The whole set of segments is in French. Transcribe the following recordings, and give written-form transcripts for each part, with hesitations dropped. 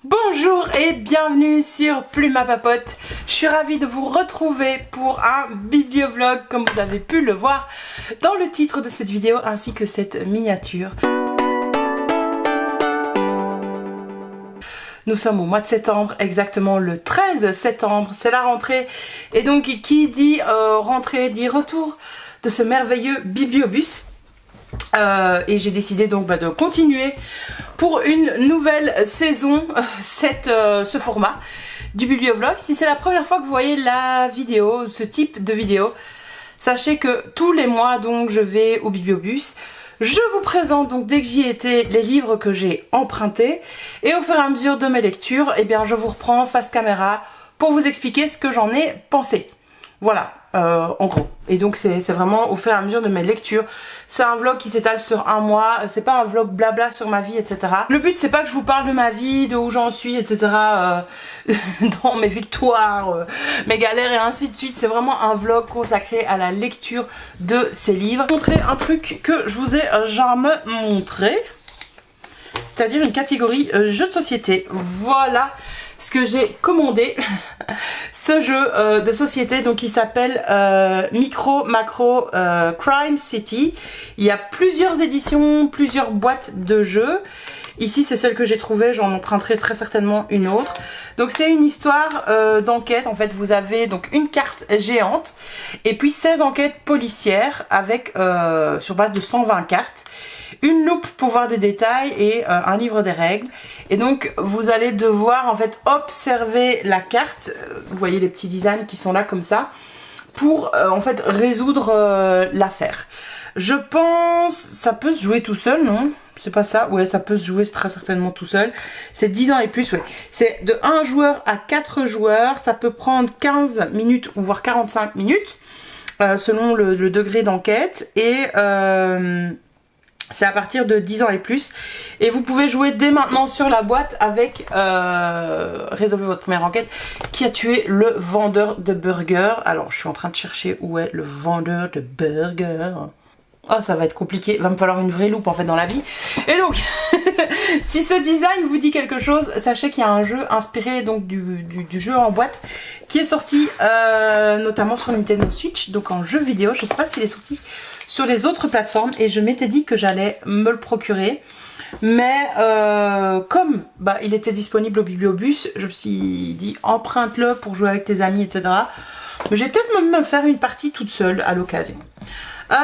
Bonjour et bienvenue sur Plume à Papote. Je suis ravie de vous retrouver pour un bibliovlog comme vous avez pu le voir dans le titre de cette vidéo ainsi que cette miniature. Nous sommes au mois de septembre, exactement le 13 septembre, c'est la rentrée. Et donc qui dit rentrée dit retour de ce merveilleux bibliobus. Et j'ai décidé donc de continuer pour une nouvelle saison ce format du bibliovlog. Si c'est la première fois que vous voyez la vidéo, ce type de vidéo, sachez que tous les mois donc je vais au bibliobus. Je vous présente donc dès que j'y étais les livres que j'ai empruntés et au fur et à mesure de mes lectures, eh bien je vous reprends face caméra pour vous expliquer ce que j'en ai pensé. Voilà, en gros. Et donc c'est vraiment au fur et à mesure de mes lectures. C'est un vlog qui s'étale sur un mois, c'est pas un vlog blabla sur ma vie, etc. Le but c'est pas que je vous parle de ma vie, de où j'en suis, etc. Dans mes victoires, mes galères et ainsi de suite. C'est vraiment un vlog consacré à la lecture de ces livres. Je vais vous montrer un truc que je vous ai jamais montré. C'est-à-dire une catégorie jeux de société. Voilà ce que j'ai commandé. Ce jeu de société donc qui s'appelle Micro Macro Crime City. Il y a plusieurs éditions, plusieurs boîtes de jeux. Ici c'est celle que j'ai trouvée, j'en emprunterai très certainement une autre. Donc c'est une histoire d'enquête. En fait vous avez donc une carte géante et puis 16 enquêtes policières avec sur base de 120 cartes. Une loupe pour voir des détails et un livre des règles. Et donc vous allez devoir en fait observer la carte, vous voyez les petits designs qui sont là comme ça, pour en fait résoudre l'affaire. Je pense, ça peut se jouer tout seul, non? C'est pas ça? Ouais, ça peut se jouer très certainement tout seul. C'est 10 ans et plus, ouais. C'est de 1 joueur à 4 joueurs, ça peut prendre 15 minutes ou voire 45 minutes, selon le degré d'enquête. Et c'est à partir de 10 ans et plus. Et vous pouvez jouer dès maintenant sur la boîte avec résolvez votre première enquête. Qui a tué le vendeur de burgers? Alors je suis en train de chercher où est le vendeur de burgers. Oh ça va être compliqué. Il va me falloir une vraie loupe en fait dans la vie. Et donc si ce design vous dit quelque chose, sachez qu'il y a un jeu inspiré donc du jeu en boîte qui est sorti notamment sur Nintendo Switch, donc en jeu vidéo. Je sais pas s'il est sorti sur les autres plateformes et je m'étais dit que j'allais me le procurer. Mais comme il était disponible au bibliobus, je me suis dit emprunte-le pour jouer avec tes amis, etc. Mais j'ai peut-être même me faire une partie toute seule à l'occasion.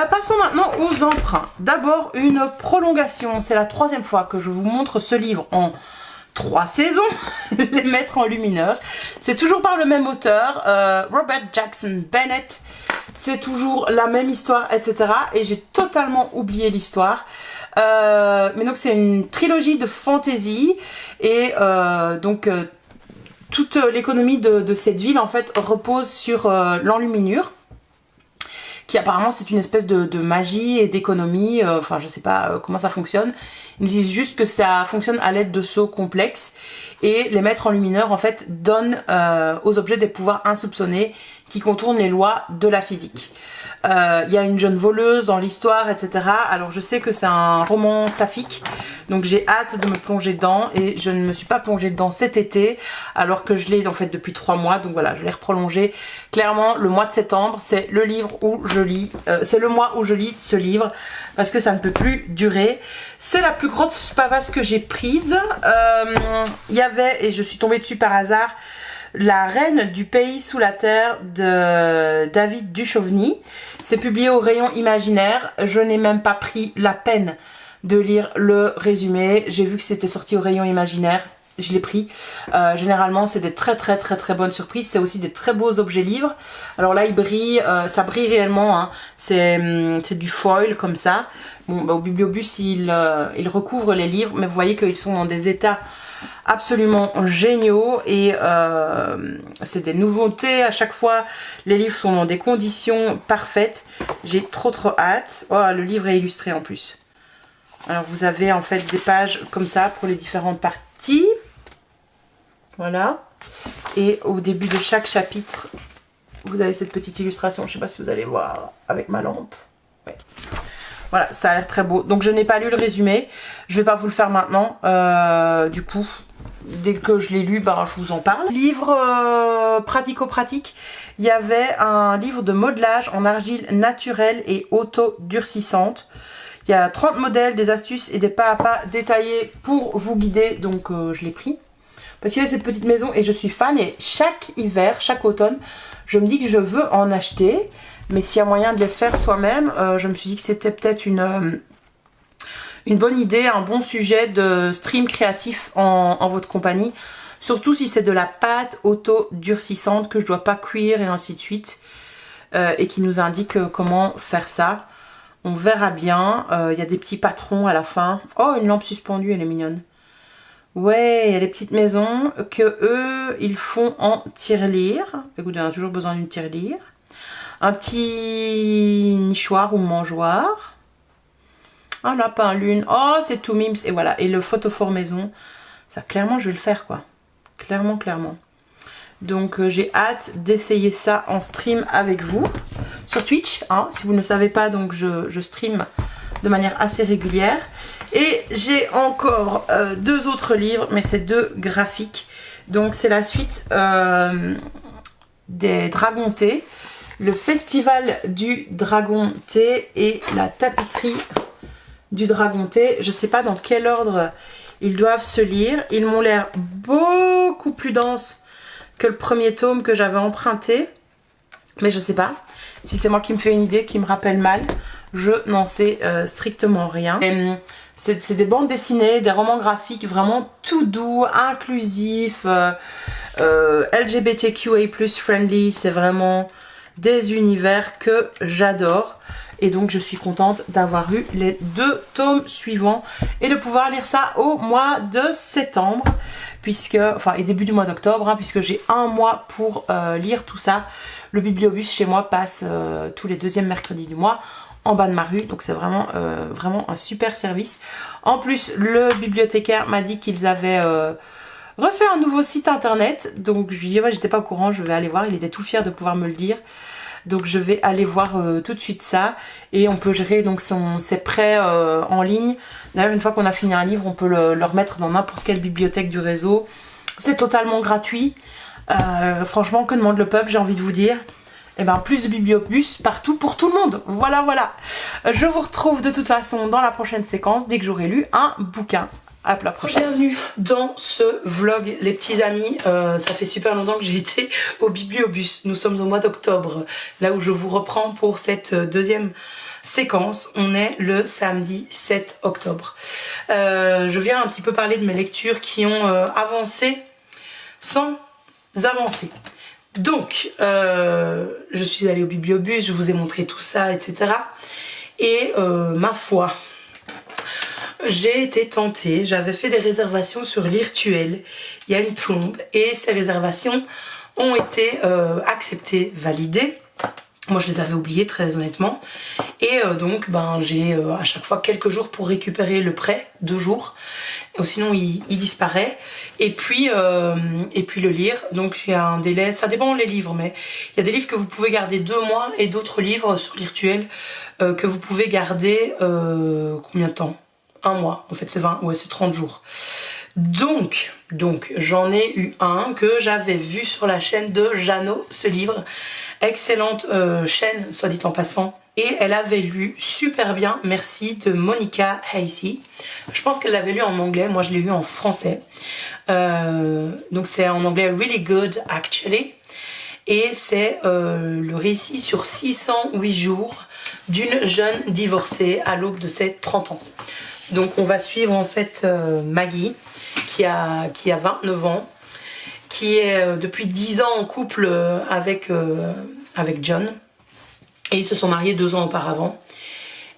Passons maintenant aux emprunts. D'abord une prolongation. C'est la 3e fois que je vous montre ce livre en 3 saisons. Les Maîtres enlumineurs. C'est toujours par le même auteur, Robert Jackson Bennett. C'est toujours la même histoire, etc. Et j'ai totalement oublié l'histoire. Mais donc c'est une trilogie de fantasy. Et toute l'économie de cette ville en fait repose sur l'enluminure. Qui apparemment c'est une espèce de magie et d'économie, enfin je sais pas comment ça fonctionne. Ils nous disent juste que ça fonctionne à l'aide de seaux complexes et les maîtres enlumineurs en fait donnent aux objets des pouvoirs insoupçonnés qui contournent les lois de la physique. Il y a une jeune voleuse dans l'histoire, etc. Alors je sais que c'est un roman saphique, donc j'ai hâte de me plonger dedans et je ne me suis pas plongée dedans cet été alors que je l'ai en fait depuis 3 mois, donc voilà je l'ai reprolongé. Clairement le mois de septembre c'est le livre où je lis, c'est le mois où je lis ce livre parce que ça ne peut plus durer. C'est la plus grosse pavasse que j'ai prise. Il y avait, et je suis tombée dessus par hasard, La Reine du pays sous la terre de David Duchovny. C'est publié au Rayon Imaginaire. Je n'ai même pas pris la peine de lire le résumé. J'ai vu que c'était sorti au Rayon Imaginaire. Je l'ai pris. Généralement c'est des très bonnes surprises. C'est aussi des très beaux objets livres. Alors là il brille, ça brille réellement, hein. C'est du foil comme ça. Bon, au bibliobus il recouvre les livres, mais vous voyez qu'ils sont dans des états absolument géniaux et c'est des nouveautés à chaque fois. Les livres sont dans des conditions parfaites. J'ai trop hâte. Oh, le livre est illustré en plus. Alors vous avez en fait des pages comme ça pour les différentes parties. Voilà. Et au début de chaque chapitre, vous avez cette petite illustration. Je ne sais pas si vous allez voir avec ma lampe. Ouais. Voilà, ça a l'air très beau. Donc je n'ai pas lu le résumé. Je ne vais pas vous le faire maintenant. Du coup, dès que je l'ai lu, ben, je vous en parle. Livre pratico-pratique, il y avait un livre de modelage en argile naturelle et auto-durcissante. Il y a 30 modèles, des astuces et des pas à pas détaillés pour vous guider, donc je l'ai pris. Parce qu'il y a cette petite maison et je suis fan et chaque hiver, chaque automne, je me dis que je veux en acheter. Mais s'il y a moyen de les faire soi-même, je me suis dit que c'était peut-être une bonne idée, un bon sujet de stream créatif en votre compagnie. Surtout si c'est de la pâte auto-durcissante que je ne dois pas cuire et ainsi de suite. Et qui nous indique comment faire ça. On verra bien. Il y a des petits patrons à la fin. Oh, une lampe suspendue, elle est mignonne. Ouais, il y a les petites maisons que eux, ils font en tirelire. Écoutez, on a toujours besoin d'une tirelire. Un petit nichoir ou mangeoire. Un lapin lune. Oh, c'est tout mimes. Et voilà. Et le photophore maison. Ça, clairement, je vais le faire, quoi. Clairement, clairement. Donc, j'ai hâte d'essayer ça en stream avec vous. Sur Twitch, hein. Si vous ne le savez pas, donc je stream de manière assez régulière. Et j'ai encore 2 autres livres, mais c'est 2 graphiques. Donc c'est la suite des Dragons Thé, le festival du Dragon Thé et la tapisserie du Dragon Thé. Je sais pas dans quel ordre ils doivent se lire. Ils m'ont l'air beaucoup plus denses que le premier tome que j'avais emprunté. Mais je sais pas si c'est moi qui me fais une idée, qui me rappelle mal. Je n'en sais strictement rien. C'est des bandes dessinées, des romans graphiques vraiment tout doux, inclusifs, LGBTQA+ friendly. C'est vraiment des univers que j'adore. Et donc je suis contente d'avoir eu les 2 tomes suivants et de pouvoir lire ça au mois de septembre. Et début du mois d'octobre, hein, puisque j'ai un mois pour lire tout ça. Le bibliobus chez moi passe tous les 2e mercredis du mois en bas de ma rue, donc c'est vraiment, vraiment un super service. En plus, le bibliothécaire m'a dit qu'ils avaient refait un nouveau site internet, donc je lui ai dit ouais, j'étais pas au courant, je vais aller voir. Il était tout fier de pouvoir me le dire, donc je vais aller voir tout de suite ça. Et on peut gérer donc ses prêts en ligne. D'ailleurs, une fois qu'on a fini un livre, on peut le remettre dans n'importe quelle bibliothèque du réseau. C'est totalement gratuit. Franchement, que demande le peuple, j'ai envie de vous dire. Et bien plus de bibliobus partout pour tout le monde. Voilà, voilà. Je vous retrouve de toute façon dans la prochaine séquence dès que j'aurai lu un bouquin. Hop, la prochaine. Bienvenue dans ce vlog, les petits amis. Ça fait super longtemps que j'ai été au bibliobus. Nous sommes au mois d'octobre, là où je vous reprends pour cette 2e séquence. On est le samedi 7 octobre. Je viens un petit peu parler de mes lectures qui ont avancé sans avancer. Donc, je suis allée au bibliobus, je vous ai montré tout ça, etc. Et ma foi, j'ai été tentée, j'avais fait des réservations sur Lirtuel il y a une plombe et ces réservations ont été acceptées, validées. Moi je les avais oubliées très honnêtement et donc ben, j'ai à chaque fois quelques jours pour récupérer le prêt, 2 jours, ou sinon il disparaît et puis le lire. Donc il y a un délai, ça dépend les livres, mais il y a des livres que vous pouvez garder 2 mois et d'autres livres sur Lirtuel que vous pouvez garder combien de temps? 1 mois, en fait c'est 30 jours. Donc j'en ai eu un que j'avais vu sur la chaîne de Jeannot, ce livre. Excellente chaîne, soit dit en passant. Et elle avait lu super bien, merci, de Monica Hasey. Je pense qu'elle l'avait lu en anglais, moi je l'ai lu en français. Donc c'est en anglais Really Good Actually. Et c'est le récit sur 608 jours d'une jeune divorcée à l'aube de ses 30 ans. Donc on va suivre en fait Maggie qui a 29 ans. Qui est depuis 10 ans en couple avec John. Et ils se sont mariés 2 ans auparavant.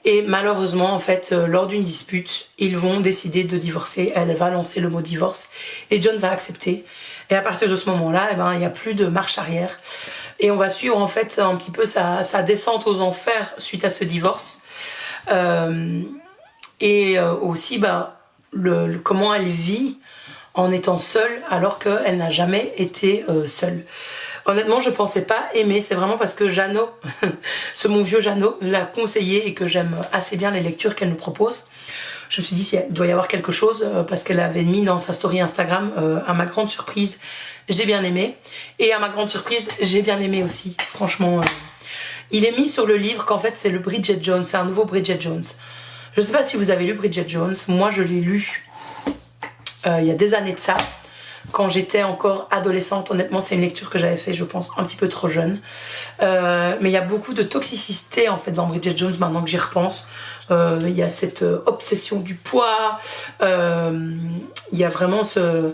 Et malheureusement, en fait, lors d'une dispute, ils vont décider de divorcer. Elle va lancer le mot divorce et John va accepter. Et à partir de ce moment-là, eh ben, il n'y a plus de marche arrière. Et on va suivre en fait un petit peu sa descente aux enfers suite à ce divorce. Aussi bah, comment elle vit en étant seule alors qu'elle n'a jamais été seule. Honnêtement, je pensais pas aimer, c'est vraiment parce que Jeannot, ce mon vieux Jeannot, l'a conseillé et que j'aime assez bien les lectures qu'elle nous propose. Je me suis dit, il doit y avoir quelque chose, parce qu'elle avait mis dans sa story Instagram, à ma grande surprise, j'ai bien aimé. Et à ma grande surprise, j'ai bien aimé aussi. Franchement, il est mis sur le livre qu'en fait, c'est le Bridget Jones, c'est un nouveau Bridget Jones. Je sais pas si vous avez lu Bridget Jones, moi je l'ai lu il y a des années de ça. Quand j'étais encore adolescente, honnêtement, c'est une lecture que j'avais fait, je pense, un petit peu trop jeune. Mais il y a beaucoup de toxicité, en fait, dans Bridget Jones, maintenant que j'y repense. Il y a cette obsession du poids. Il y a vraiment ce...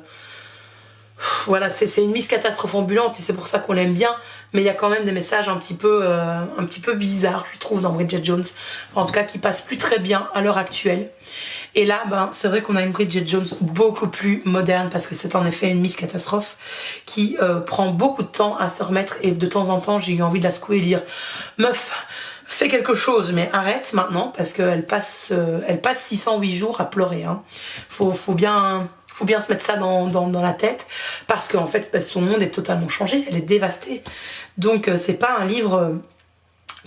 Voilà, c'est une Miss Catastrophe ambulante et c'est pour ça qu'on l'aime bien. Mais il y a quand même des messages un petit peu bizarres, je trouve, dans Bridget Jones. En tout cas, qui passent plus très bien à l'heure actuelle. Et là, c'est vrai qu'on a une Bridget Jones beaucoup plus moderne parce que c'est en effet une Miss Catastrophe qui prend beaucoup de temps à se remettre et de temps en temps, j'ai eu envie de la secouer et de dire « Meuf, fais quelque chose, mais arrête maintenant » parce qu'elle passe 608 jours à pleurer. Hein. Faut bien se mettre ça dans la tête parce qu'en fait, son monde est totalement changé, elle est dévastée. Donc, c'est pas un livre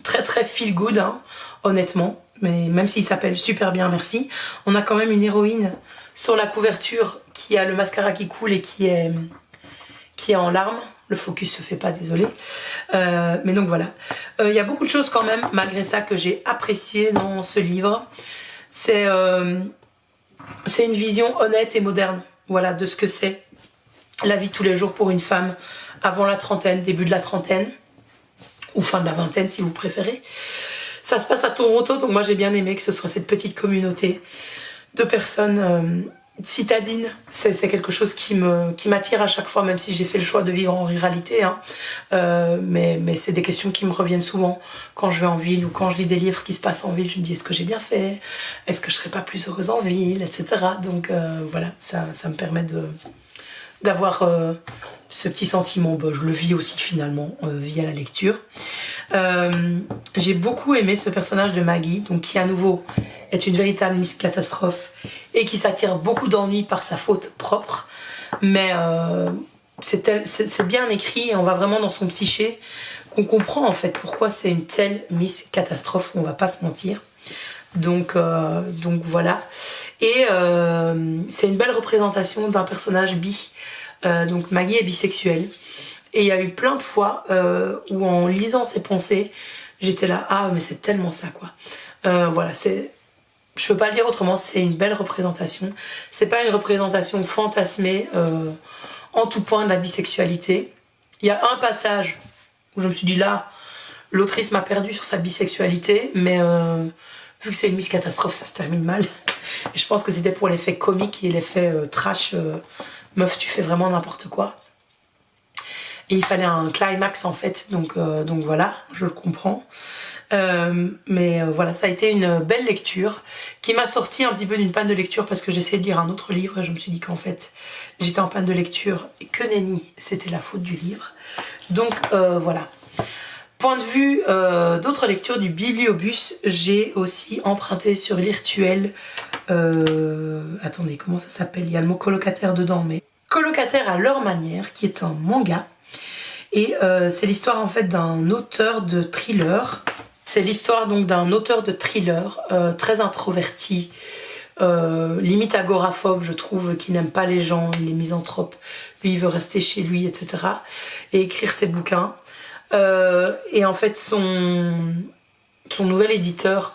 très très feel good, hein, honnêtement. Mais même s'il s'appelle Super bien merci, on a quand même une héroïne sur la couverture qui a le mascara qui coule et qui est en larmes. Le focus se fait pas, désolé. Mais donc voilà. Il y a beaucoup de choses quand même, malgré ça, que j'ai apprécié dans ce livre. C'est une vision honnête et moderne, voilà, de ce que c'est la vie de tous les jours pour une femme avant la trentaine, début de la trentaine, ou fin de la vingtaine si vous préférez. Ça se passe à Toronto, donc moi j'ai bien aimé que ce soit cette petite communauté de personnes citadines. C'est quelque chose qui m'attire à chaque fois, même si j'ai fait le choix de vivre en ruralité. Hein. Mais c'est des questions qui me reviennent souvent quand je vais en ville ou quand je lis des livres qui se passent en ville. Je me dis, est-ce que j'ai bien fait? Est-ce que je serais pas plus heureuse en ville, etc. Donc voilà, ça me permet d'avoir ce petit sentiment. Je le vis aussi finalement via la lecture. J'ai beaucoup aimé ce personnage de Maggie, donc qui à nouveau est une véritable Miss Catastrophe et qui s'attire beaucoup d'ennuis par sa faute propre, mais c'est bien écrit et on va vraiment dans son psyché qu'on comprend en fait pourquoi c'est une telle Miss Catastrophe, on va pas se mentir. Donc voilà, et c'est une belle représentation d'un personnage bi. Donc Maggie est bisexuelle. Et il y a eu plein de fois où en lisant ses pensées, j'étais là, ah mais c'est tellement ça quoi. Voilà, je peux pas le dire autrement, c'est une belle représentation. C'est pas une représentation fantasmée en tout point de la bisexualité. Il y a un passage où je me suis dit là, l'autrice m'a perdu sur sa bisexualité, mais vu que c'est une Miss Catastrophe, ça se termine mal. Et je pense que c'était pour l'effet comique et l'effet trash, meuf tu fais vraiment n'importe quoi. Et il fallait un climax en fait, donc voilà, je le comprends. Mais voilà, ça a été une belle lecture qui m'a sorti un petit peu d'une panne de lecture parce que j'essayais de lire un autre livre et je me suis dit qu'en fait j'étais en panne de lecture et que nenni, c'était la faute du livre. Donc voilà. Point de vue d'autres lectures du Bibliobus, j'ai aussi emprunté sur Lirtuel. Attendez, comment ça s'appelle? Il y a le mot colocataire dedans, mais Colocataire à leur manière, qui est un manga. Et c'est l'histoire en fait d'un auteur de thriller. C'est l'histoire donc d'un auteur de thriller très introverti, limite agoraphobe je trouve, qui n'aime pas les gens, il est misanthrope, lui il veut rester chez lui, etc. et écrire ses bouquins. Et en fait son nouvel éditeur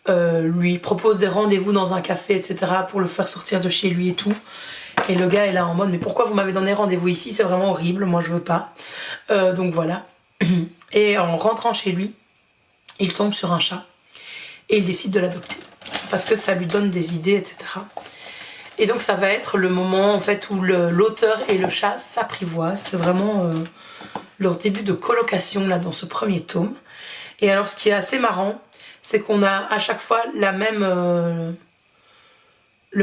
lui propose des rendez-vous dans un café, etc. pour le faire sortir de chez lui et tout. Et le gars est là en mode mais pourquoi vous m'avez donné rendez-vous ici, c'est vraiment horrible, moi je veux pas. Donc voilà. Et en rentrant chez lui, il tombe sur un chat et il décide de l'adopter parce que ça lui donne des idées, etc. Et donc ça va être le moment en fait où l'auteur et le chat s'apprivoisent. C'est vraiment leur début de colocation là dans ce premier tome. Et alors ce qui est assez marrant, c'est qu'on a à chaque fois le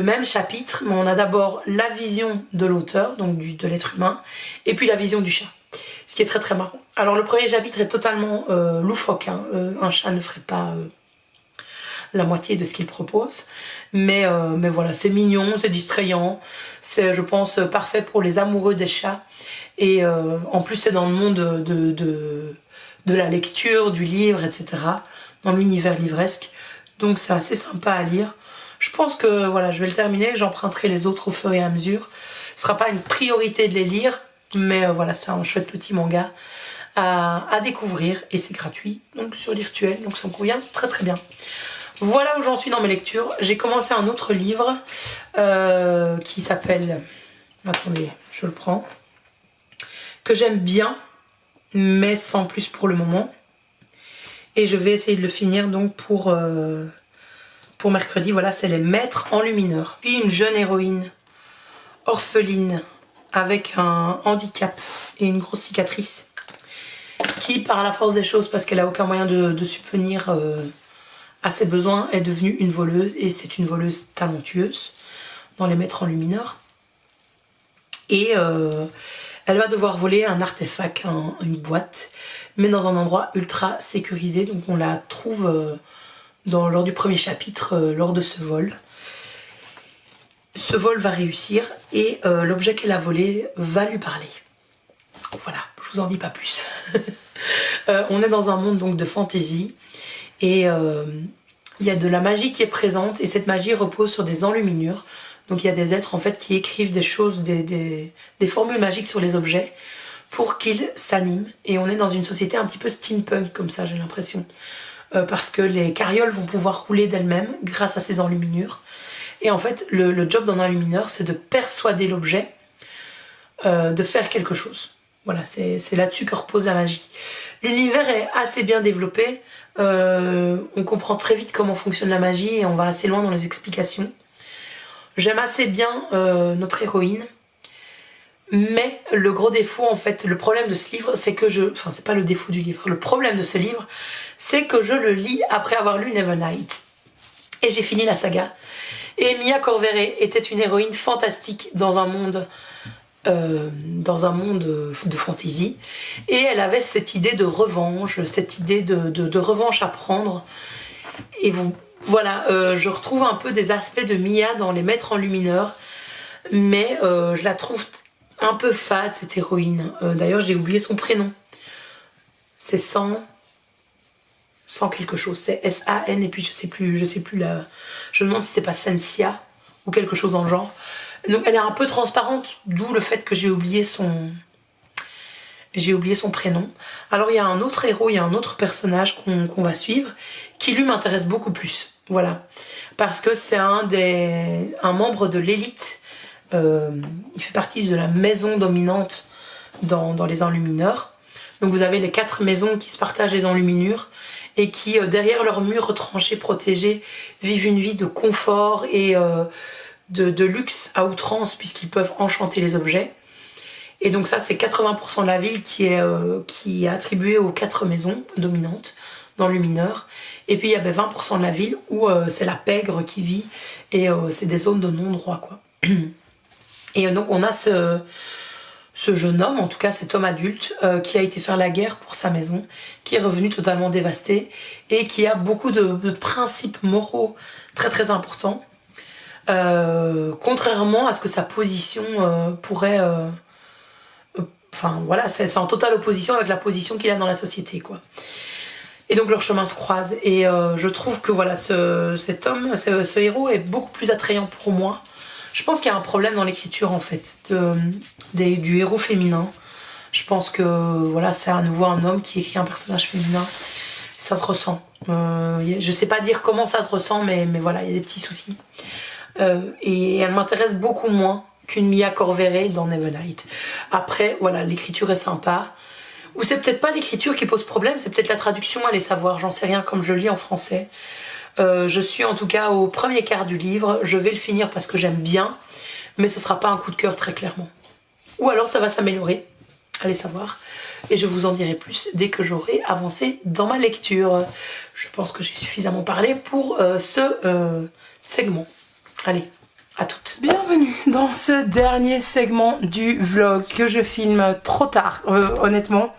même chapitre, mais on a d'abord la vision de l'auteur, donc de l'être humain, et puis la vision du chat. Ce qui est très très marrant. Alors le premier chapitre est totalement loufoque, hein. Un chat ne ferait pas la moitié de ce qu'il propose, mais voilà, c'est mignon, c'est distrayant, c'est je pense parfait pour les amoureux des chats, et en plus c'est dans le monde de la lecture, du livre, etc., dans l'univers livresque, donc c'est assez sympa à lire. Je pense que voilà, je vais le terminer, j'emprunterai les autres au fur et à mesure. Ce sera pas une priorité de les lire, mais voilà, c'est un chouette petit manga à découvrir et c'est gratuit, donc sur Lirtuel, donc ça me convient très très bien. Voilà où j'en suis dans mes lectures. J'ai commencé un autre livre qui s'appelle... Attendez, je le prends. Que j'aime bien, mais sans plus pour le moment. Et je vais essayer de le finir donc pour mercredi. Voilà, c'est Les Maîtres Enlumineurs. Puis une jeune héroïne orpheline avec un handicap et une grosse cicatrice qui, par la force des choses, parce qu'elle a aucun moyen de subvenir à ses besoins, est devenue une voleuse. Et c'est une voleuse talentueuse dans Les Maîtres Enlumineurs. Et elle va devoir voler un artefact, une boîte, mais dans un endroit ultra sécurisé. Donc on la trouve lors du premier chapitre, lors de ce vol. Ce vol va réussir et l'objet qu'elle a volé va lui parler. Voilà, je vous en dis pas plus. On est dans un monde donc de fantasy et il y a de la magie qui est présente et cette magie repose sur des enluminures. Donc il y a des êtres en fait qui écrivent des choses, des formules magiques sur les objets pour qu'ils s'animent. Et on est dans une société un petit peu steampunk comme ça, j'ai l'impression. Parce que les carrioles vont pouvoir rouler d'elles-mêmes grâce à ces enluminures. Et en fait, le job d'un enlumineur, c'est de persuader l'objet de faire quelque chose. Voilà, c'est là-dessus que repose la magie. L'univers est assez bien développé. On comprend très vite comment fonctionne la magie et on va assez loin dans les explications. J'aime assez bien notre héroïne, mais le gros défaut, en fait, le problème de ce livre, c'est que enfin, c'est pas le défaut du livre, le problème de ce livre, c'est que je le lis après avoir lu Nevernight. Et j'ai fini la saga. Et Mia Corveret était une héroïne fantastique dans un monde de fantasy. Et elle avait cette idée de revanche, cette idée de revanche à prendre. Et voilà, je retrouve un peu des aspects de Mia dans Les Maîtres Enlumineurs, mais je la trouve un peu fade, cette héroïne. D'ailleurs, j'ai oublié son prénom. C'est sans quelque chose. C'est S-A-N et puis je sais plus la... Je me demande si c'est pas Sensia ou quelque chose dans le genre. Donc elle est un peu transparente, d'où le fait que j'ai oublié son prénom. Alors il y a un autre héros, il y a un autre personnage qu'on va suivre, qui lui m'intéresse beaucoup plus. Voilà, parce que c'est un membre de l'élite. Il fait partie de la maison dominante dans les enlumineurs. Donc vous avez les 4 maisons qui se partagent les enluminures et qui, derrière leurs murs retranchés, protégés, vivent une vie de confort et de luxe à outrance puisqu'ils peuvent enchanter les objets. Et donc ça, c'est 80% de la ville qui est attribuée aux 4 maisons dominantes d'enlumineurs. Et puis il y avait 20% de la ville où c'est la pègre qui vit et c'est des zones de non-droit, quoi. Et donc on a ce jeune homme, en tout cas cet homme adulte, qui a été faire la guerre pour sa maison, qui est revenu totalement dévasté et qui a beaucoup de principes moraux très très importants, contrairement à ce que sa position pourrait... Enfin voilà, c'est en totale opposition avec la position qu'il a dans la société, quoi. Et donc leurs chemins se croisent et je trouve que voilà, cet homme, ce héros est beaucoup plus attrayant pour moi. Je pense qu'il y a un problème dans l'écriture en fait du héros féminin. Je pense que voilà, c'est à nouveau un homme qui écrit un personnage féminin. Ça se ressent. Je sais pas dire comment ça se ressent, mais voilà, il y a des petits soucis. Et elle m'intéresse beaucoup moins qu'une Mia Corveret dans Nevernight. Après, voilà, l'écriture est sympa. Ou c'est peut-être pas l'écriture qui pose problème, c'est peut-être la traduction, allez savoir, j'en sais rien comme je lis en français. Je suis en tout cas au premier quart du livre, je vais le finir parce que j'aime bien, mais ce sera pas un coup de cœur très clairement. Ou alors ça va s'améliorer, allez savoir, et je vous en dirai plus dès que j'aurai avancé dans ma lecture. Je pense que j'ai suffisamment parlé pour ce segment. Allez, à toutes. Bienvenue dans ce dernier segment du vlog que je filme trop tard, honnêtement.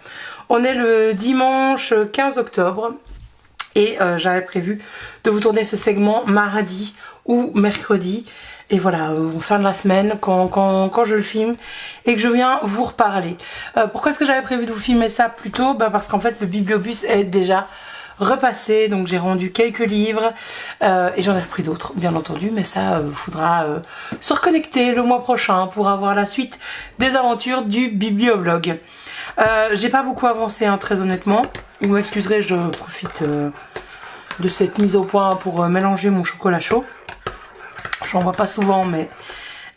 On est le dimanche 15 octobre. Et j'avais prévu de vous tourner ce segment mardi ou mercredi. Et voilà, fin de la semaine, quand je le filme et que je viens vous reparler. Pourquoi est-ce que j'avais prévu de vous filmer ça plus tôt? Parce qu'en fait, le bibliobus est déjà repasser, donc j'ai rendu quelques livres et j'en ai repris d'autres bien entendu, mais ça faudra se reconnecter le mois prochain pour avoir la suite des aventures du bibliovlog. J'ai pas beaucoup avancé hein, très honnêtement, vous m'excuserez, je profite de cette mise au point pour mélanger mon chocolat chaud. J'en vois pas souvent mais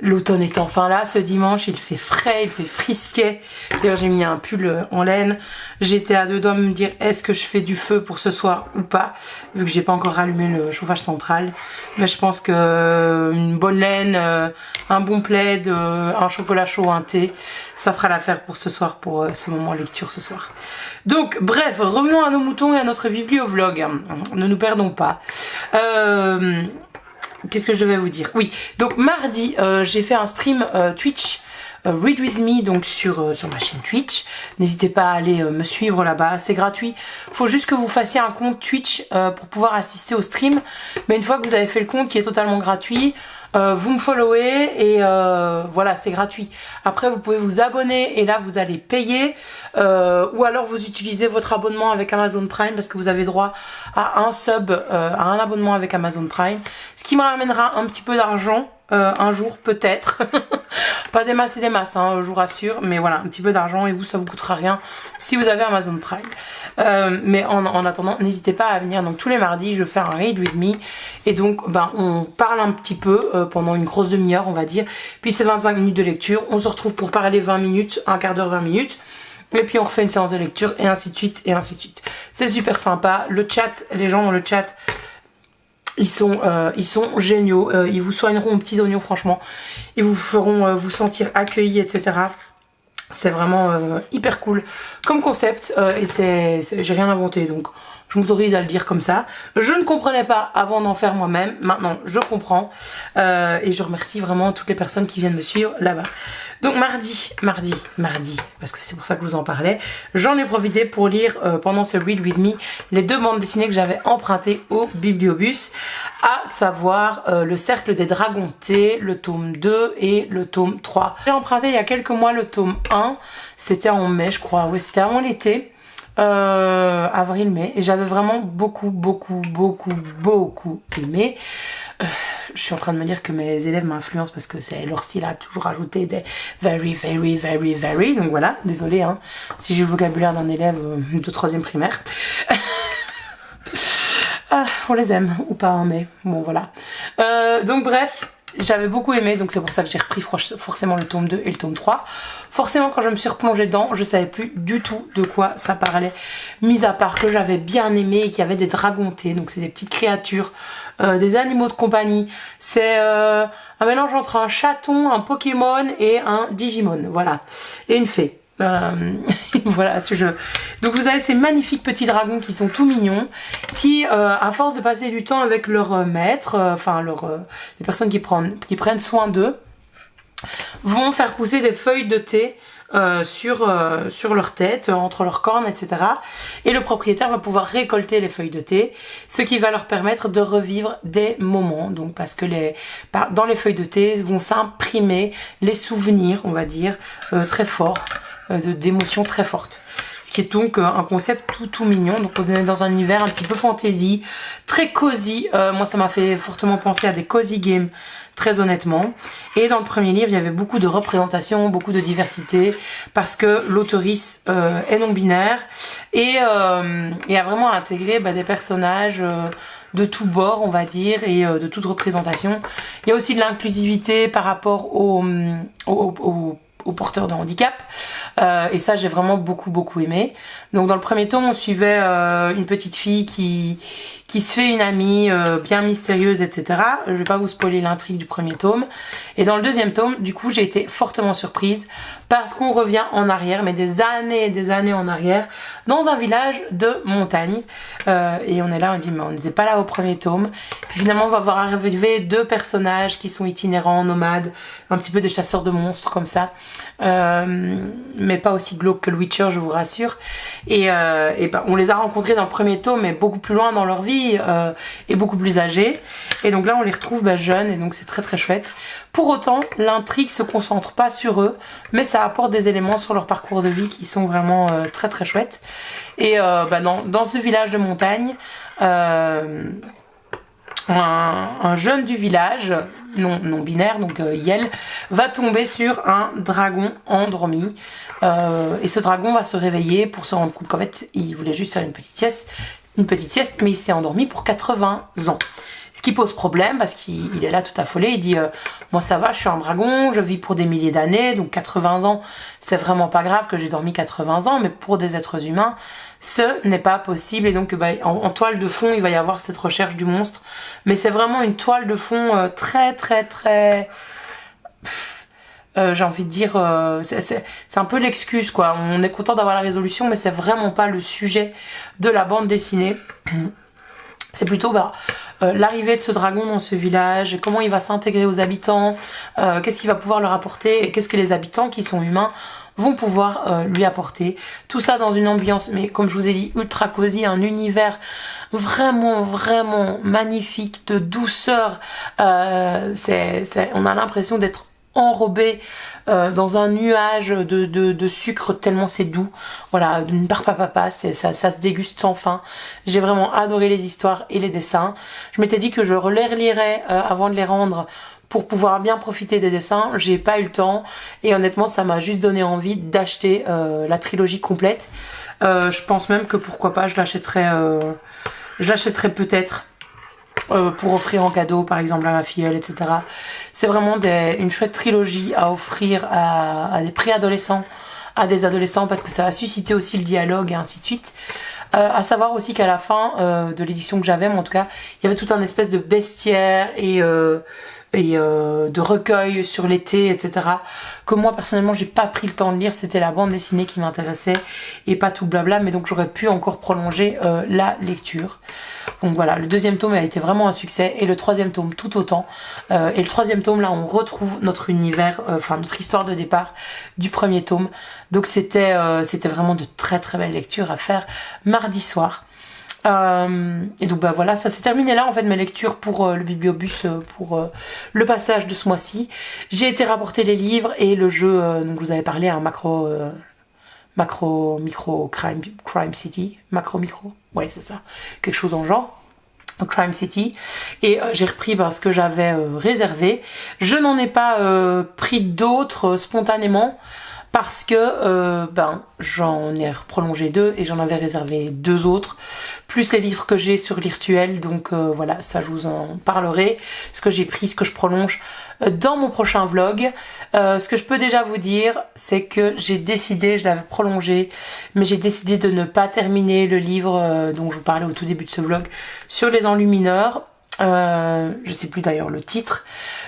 l'automne est enfin là, ce dimanche il fait frais, il fait frisquet. D'ailleurs j'ai mis un pull en laine. J'étais à deux doigts de me dire est-ce que je fais du feu pour ce soir ou pas, vu que j'ai pas encore rallumé le chauffage central. Mais je pense que une bonne laine, un bon plaid, un chocolat chaud, un thé, ça fera l'affaire pour ce soir, pour ce moment lecture ce soir. Donc bref, revenons à nos moutons et à notre bibliovlog. Ne nous perdons pas. Qu'est-ce que je devais vous dire? Oui, donc mardi, j'ai fait un stream Twitch, Read With Me, donc sur ma chaîne Twitch. N'hésitez pas à aller me suivre là-bas, c'est gratuit. Faut juste que vous fassiez un compte Twitch pour pouvoir assister au stream. Mais une fois que vous avez fait le compte qui est totalement gratuit, vous me followez et voilà, c'est gratuit. Après vous pouvez vous abonner et là vous allez payer ou alors vous utilisez votre abonnement avec Amazon Prime parce que vous avez droit à un sub, à un abonnement avec Amazon Prime, ce qui me ramènera un petit peu d'argent un jour peut-être. Pas des masses et des masses hein, je vous rassure, mais voilà, un petit peu d'argent et vous ça vous coûtera rien si vous avez Amazon Prime. Mais en attendant, n'hésitez pas à venir. Donc tous les mardis je fais un Read With Me et donc ben on parle un petit peu pendant une grosse demi-heure on va dire, puis c'est 25 minutes de lecture, on se retrouve pour parler 20 minutes, un quart d'heure, 20 minutes, et puis on refait une séance de lecture et ainsi de suite et ainsi de suite. C'est super sympa, le chat, les gens dans le chat ils sont géniaux, ils vous soigneront aux petits oignons franchement, ils vous feront vous sentir accueillis etc. C'est vraiment hyper cool comme concept et j'ai rien inventé donc je m'autorise à le dire comme ça. Je ne comprenais pas avant d'en faire moi-même, maintenant je comprends et je remercie vraiment toutes les personnes qui viennent me suivre là-bas. Donc mardi, parce que c'est pour ça que je vous en parlais, j'en ai profité pour lire pendant ce Read With Me les deux bandes dessinées que j'avais empruntées au Bibliobus, à savoir le Cercle des Dragons T, le tome 2 et le tome 3. J'ai emprunté il y a quelques mois le tome 1, c'était en mai je crois, oui c'était avant l'été. Avril-mai, et j'avais vraiment beaucoup aimé. Je suis en train de me dire que mes élèves m'influencent parce que c'est leur style à toujours ajouter des very, donc voilà, désolé hein, si j'ai le vocabulaire d'un élève de 3e primaire. On les aime ou pas hein, mais bon voilà. Donc bref, j'avais beaucoup aimé, donc c'est pour ça que j'ai repris forcément le tome 2 et le tome 3. Forcément quand je me suis replongée dedans, je savais plus du tout de quoi ça parlait, mis à part que j'avais bien aimé et qu'il y avait des dragontés, donc c'est des petites créatures, des animaux de compagnie. C'est un mélange entre un chaton, un Pokémon et un Digimon, voilà, et une fée. Voilà ce jeu. Donc vous avez ces magnifiques petits dragons qui sont tout mignons, qui à force de passer du temps avec leur maître, enfin les personnes qui prennent soin d'eux, vont faire pousser des feuilles de thé sur leur tête, entre leurs cornes, etc. Et le propriétaire va pouvoir récolter les feuilles de thé, ce qui va leur permettre de revivre des moments. Donc parce que dans les feuilles de thé vont s'imprimer les souvenirs, on va dire, très forts, d'émotions très fortes. Ce qui est donc un concept tout mignon. Donc on est dans un univers un petit peu fantasy, très cosy. Moi ça m'a fait fortement penser à des cozy games, très honnêtement. Et dans le premier livre il y avait beaucoup de représentations, beaucoup de diversité, parce que l'auteurice est non binaire et a vraiment intégré des personnages de tous bords on va dire, et de toute représentation. Il y a aussi de l'inclusivité par rapport aux porteurs de handicap, et ça j'ai vraiment beaucoup aimé. Donc dans le premier tome on suivait une petite fille qui se fait une amie bien mystérieuse, etc. Je vais pas vous spoiler l'intrigue du premier tome. Et dans le deuxième tome, du coup j'ai été fortement surprise parce qu'on revient en arrière, mais des années et des années en arrière, dans un village de montagne. Et on est là, on dit mais on n'était pas là au premier tome. Puis finalement on va voir arriver deux personnages qui sont itinérants, nomades, un petit peu des chasseurs de monstres comme ça. Mais pas aussi glauque que le Witcher, je vous rassure. Et on les a rencontrés dans le premier tome, mais beaucoup plus loin dans leur vie. fille est beaucoup plus âgée. Et donc là, on les retrouve jeunes et donc c'est très très chouette. Pour autant, l'intrigue se concentre pas sur eux, mais ça apporte des éléments sur leur parcours de vie qui sont vraiment très très chouettes. Et dans ce village de montagne, un jeune du village, non binaire, donc Yel, va tomber sur un dragon endormi. Et ce dragon va se réveiller pour se rendre compte qu'en fait, il voulait juste faire une petite sieste, mais il s'est endormi pour 80 ans. Ce qui pose problème parce qu'il est là tout affolé, il dit moi ça va, je suis un dragon, je vis pour des milliers d'années, donc 80 ans, c'est vraiment pas grave que j'ai dormi 80 ans, mais pour des êtres humains, ce n'est pas possible. Et donc en toile de fond, il va y avoir cette recherche du monstre, mais c'est vraiment une toile de fond très très très... j'ai envie de dire, c'est un peu l'excuse quoi, on est content d'avoir la résolution, mais c'est vraiment pas le sujet de la bande dessinée. C'est plutôt l'arrivée de ce dragon dans ce village, comment il va s'intégrer aux habitants, qu'est-ce qu'il va pouvoir leur apporter, et qu'est-ce que les habitants qui sont humains vont pouvoir lui apporter. Tout ça dans une ambiance, mais comme je vous ai dit, ultra cosy, un univers vraiment vraiment magnifique, de douceur. On a l'impression d'être enrobé dans un nuage de sucre tellement c'est doux. Voilà, une papa, ça se déguste sans fin. J'ai vraiment adoré les histoires et les dessins. Je m'étais dit que je les relirais avant de les rendre pour pouvoir bien profiter des dessins. J'ai pas eu le temps et honnêtement ça m'a juste donné envie d'acheter la trilogie complète. Je pense même que pourquoi pas je l'achèterais peut-être pour offrir en cadeau par exemple à ma filleule, etc. C'est vraiment une chouette trilogie à offrir à des préadolescents, à des adolescents, parce que ça a suscité aussi le dialogue et ainsi de suite. À savoir aussi qu'à la fin de l'édition que j'avais, mais en tout cas, il y avait tout un espèce de bestiaire et de recueil sur l'été, etc. que moi personnellement j'ai pas pris le temps de lire. C'était la bande dessinée qui m'intéressait et pas tout blabla, mais donc j'aurais pu encore prolonger la lecture. Donc voilà, le deuxième tome a été vraiment un succès et le troisième tome tout autant. Et le troisième tome, là on retrouve notre univers, notre histoire de départ du premier tome. Donc c'était vraiment de très très belles lectures à faire mardi soir. Et donc voilà, ça s'est terminé là en fait mes lectures pour le bibliobus, pour le passage de ce mois-ci. J'ai été rapporter les livres et le jeu dont je vous avais parlé, un micro crime city, micro, ouais c'est ça, quelque chose en genre. Crime City, et j'ai repris ce que j'avais réservé. Je n'en ai pas pris d'autres spontanément parce que j'en ai prolongé 2 et j'en avais réservé 2 autres, plus les livres que j'ai sur Lirtuel. Donc voilà, ça je vous en parlerai, ce que j'ai pris, ce que je prolonge dans mon prochain vlog. Ce que je peux déjà vous dire, c'est que j'ai décidé, je l'avais prolongé, mais j'ai décidé de ne pas terminer le livre dont je vous parlais au tout début de ce vlog sur les enlumineurs. Je sais plus d'ailleurs le titre.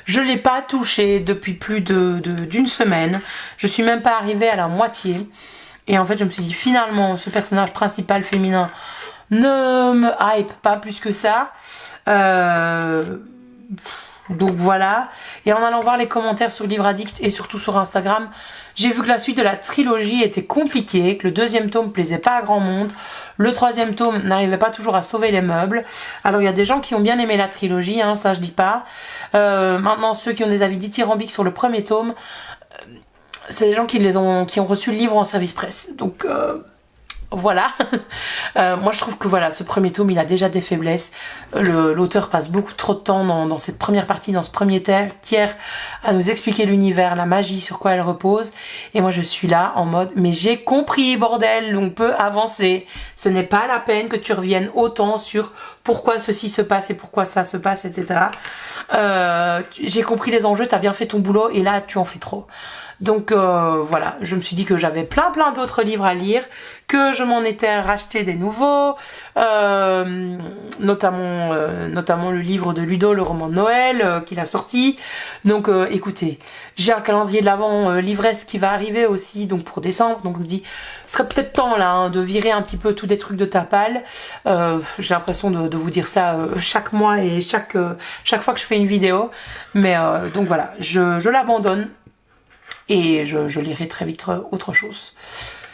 Je l'ai pas touché depuis plus d'une semaine. Je suis même pas arrivée à la moitié. Et en fait, je me suis dit finalement, ce personnage principal féminin ne me hype pas plus que ça. Donc voilà. Et en allant voir les commentaires sur Livre Addict et surtout sur Instagram, j'ai vu que la suite de la trilogie était compliquée, que le deuxième tome plaisait pas à grand monde, le troisième tome n'arrivait pas toujours à sauver les meubles. Alors il y a des gens qui ont bien aimé la trilogie, hein, ça je dis pas. Maintenant ceux qui ont des avis dithyrambiques sur le premier tome, c'est des gens qui ont reçu le livre en service presse. Donc voilà. Moi je trouve que voilà, ce premier tome il a déjà des faiblesses. L'auteur passe beaucoup trop de temps dans cette première partie, dans ce premier tiers, à nous expliquer l'univers, la magie, sur quoi elle repose. Et moi je suis là en mode mais j'ai compris bordel, on peut avancer. Ce n'est pas la peine que tu reviennes autant sur pourquoi ceci se passe et pourquoi ça se passe, etc. J'ai compris les enjeux, t'as bien fait ton boulot et là tu en fais trop. Donc voilà, je me suis dit que j'avais plein d'autres livres à lire, que je m'en étais racheté des nouveaux, notamment le livre de Ludo, le roman de Noël, qu'il a sorti. Donc écoutez, j'ai un calendrier de l'Avent livresque qui va arriver aussi, donc pour décembre. Donc je me dis, ce serait peut-être temps là hein, de virer un petit peu tous des trucs de Tapal. J'ai l'impression de vous dire ça chaque mois et chaque fois que je fais une vidéo. Mais donc voilà, je l'abandonne. Et je lirai très vite autre chose.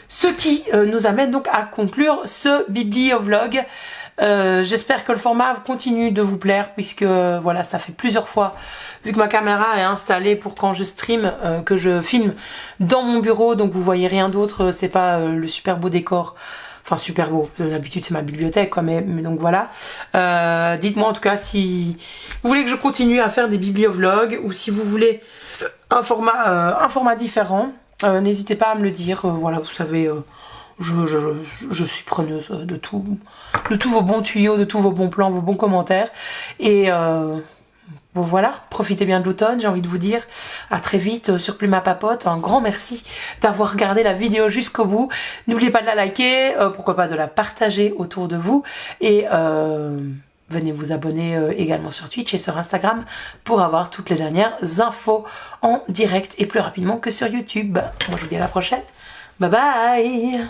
Ce qui nous amène donc à conclure ce bibliovlog. J'espère que le format continue de vous plaire, puisque voilà, ça fait plusieurs fois, vu que ma caméra est installée pour quand je stream, que je filme dans mon bureau, donc vous voyez rien d'autre, c'est pas le super beau décor. Enfin super beau, d'habitude c'est ma bibliothèque quoi, mais donc voilà. Dites-moi en tout cas si vous voulez que je continue à faire des bibliovlogs ou si vous voulez un format différent. N'hésitez pas à me le dire, voilà, vous savez, je suis preneuse de tous vos bons tuyaux, de tous vos bons plans, vos bons commentaires. Et bon voilà, profitez bien de l'automne, j'ai envie de vous dire à très vite sur Plume à Papote. Un grand merci d'avoir regardé la vidéo jusqu'au bout. N'oubliez pas de la liker, pourquoi pas de la partager autour de vous. Et venez vous abonner également sur Twitch et sur Instagram pour avoir toutes les dernières infos en direct et plus rapidement que sur YouTube. Moi je vous dis à la prochaine. Bye bye.